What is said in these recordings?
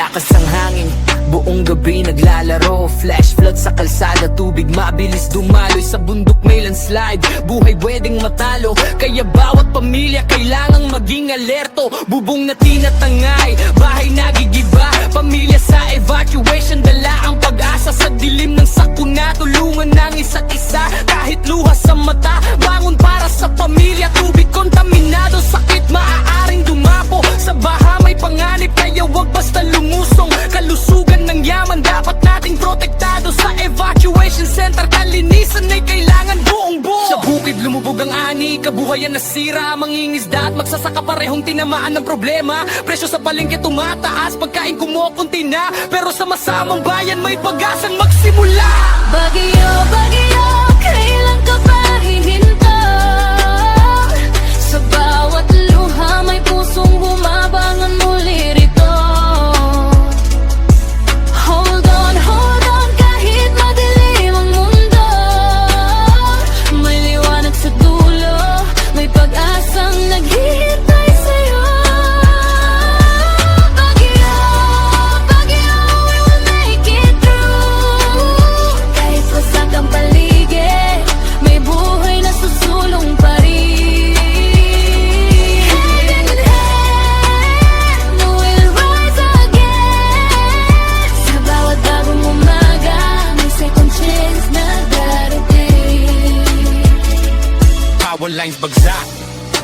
Malakas ang hangin, buong gabi naglalaro. Flash flood sa kalsada, tubig mabilis dumaloy. Sa bundok may landslide, buhay pwedeng matalo. Kaya bawat pamilya kailangang maging alerto. Bubong na tinatangay, bahay nagigiba. Pamilya sa evacuation, dala ang pag-asa. Sa dilim ng sakuna, tulungan ng isa't isa. Kahit luha sa mata, bangon para sa pamilya. Tubig kontaminado, sakit maaaring dumapo. Sa baha may panganib, kaya wag basta lumusong. Kalusugan ng yaman, dapat nating protektado. Sa evacuation center, kalinisan ay kailangan buong buo. Sa bukid lumubog ang ani, kabuhayan nasira. Mangingisda at magsasaka parehong tinamaan ng problema. Presyo sa palengke tumataas, pagkain kumukunti na. Pero sa masamang bayan may pag-asang magsimula. Bagyo, bagyo, kailan ka pa hihinto? Sa bawat luha may pusong bumabangon muli rito. Hold on, kahit madilim ang mundo. May liwanag sa dulo, may pag-asang naghihintay sa'yo. Bagyo, bagyo, we will make it through. Kahit wasak ang paligid, may buhay na susulong pa rin. Hand in hand, we'll rise again. Sa bawat bagong umaga, may second chance na darating. Power lines bagsak,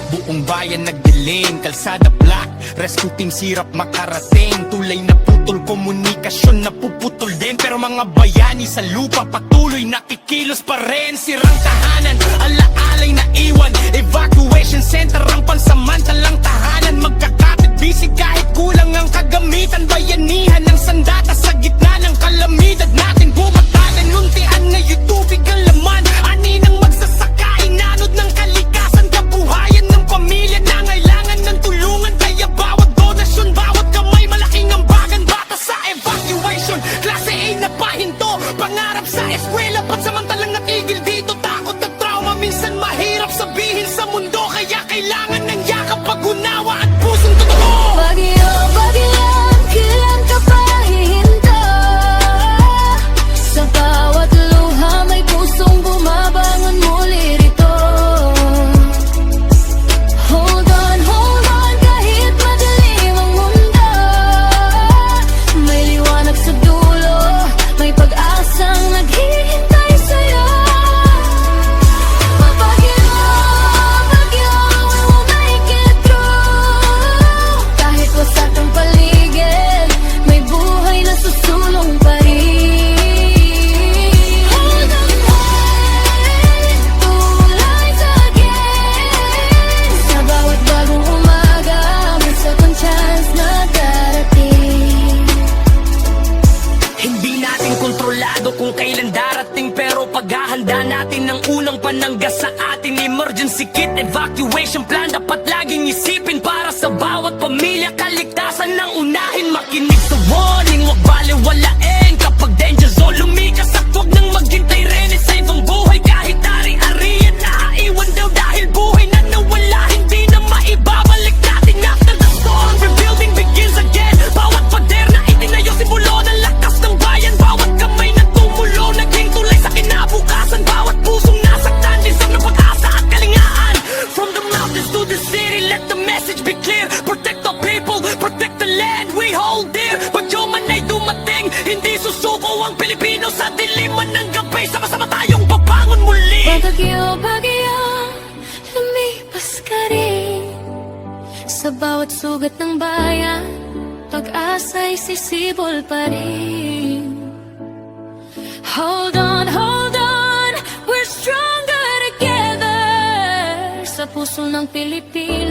buong bayan nagdilim. Kalsada black, rescue team sirap makarating. Tulay na putol, komunikasyon napuputol din. Pero mga bayani sa lupa patuloy nakikilos pa rin. Sirang tahanan, alaalay na iwan. Evacuation center ang pansamantalang tahanan. Magkakapit bisig kahit kulang ang kagamitan. Bayanihan ng sandata sa gitna ng kalamidad natin. Bumatagan, nuntian ngayon tubig ang laman. Aninang magsasaka, inanod ng kalikasan. Kabuhayan ng pamilya na ngailangan ng tulungan. Kaya bawat donasyon, bawat kamay malaking ambagan. Bata sa evacuation, klase A na pahinto. Pangarap sa eskwela, ba't samantalang natigil dito? Takot at trauma, minsan mahirap sabihin sa mundo. Kaya kailangan ng yakap, pag-unawa at pusong totoo. Bagyo, bagyo, kailan ka pa hihinto? Sa bawat luha may pusong bumabangon muli rito. Hold on, kahit madilim ang mundo. May liwanag sa dulo, may pag-asang naghihintay sa'yo. Bagyo, bagyo, we will make it through. Kahit wasak ang paligid, may buhay na susulong pa rin. Hold on tight, we'll rise again. Sa bawat bagong umaga, may second chance na darating. Hindi natin kontrolado kung kailan darating. Pero paghahanda natin ng unang panangga sa atin. Emergency kit, evacuation plan, dapat laging isipin. Para sa bawat pamilya, kaligtasan ng unahin. Makinig sa warning, wag baliwalain. Kapag danger zone lumikas at wag nang maghintay rin. Save ang buhay kahit ari-arian. Naiwan daw dahil buhay na nawala. Hindi na maibabalik natin after the storm. Rebuilding begins again. Bawat pader na itinayo, simbolo ng lakas ng bayan. Bawat kamay na tumulo, naging tulay sa kinabukasan. Bawat pusong nasaktan, isang ng pag-asa at kalingaan. From the mountains to the city, let the message be clear. Protect the people, protect the land we hold dear. Bagyo man ay dumating, hindi susuko ang Pilipino. Sa diliman ng gabi, sama-sama tayong babangon muli. Bagyo, bagyo, lumipas ka rin. Sa bawat sugat ng bayan, pag-asa'y sisibol pa rin. Hold on, we're stronger together. Sa puso ng Pilipino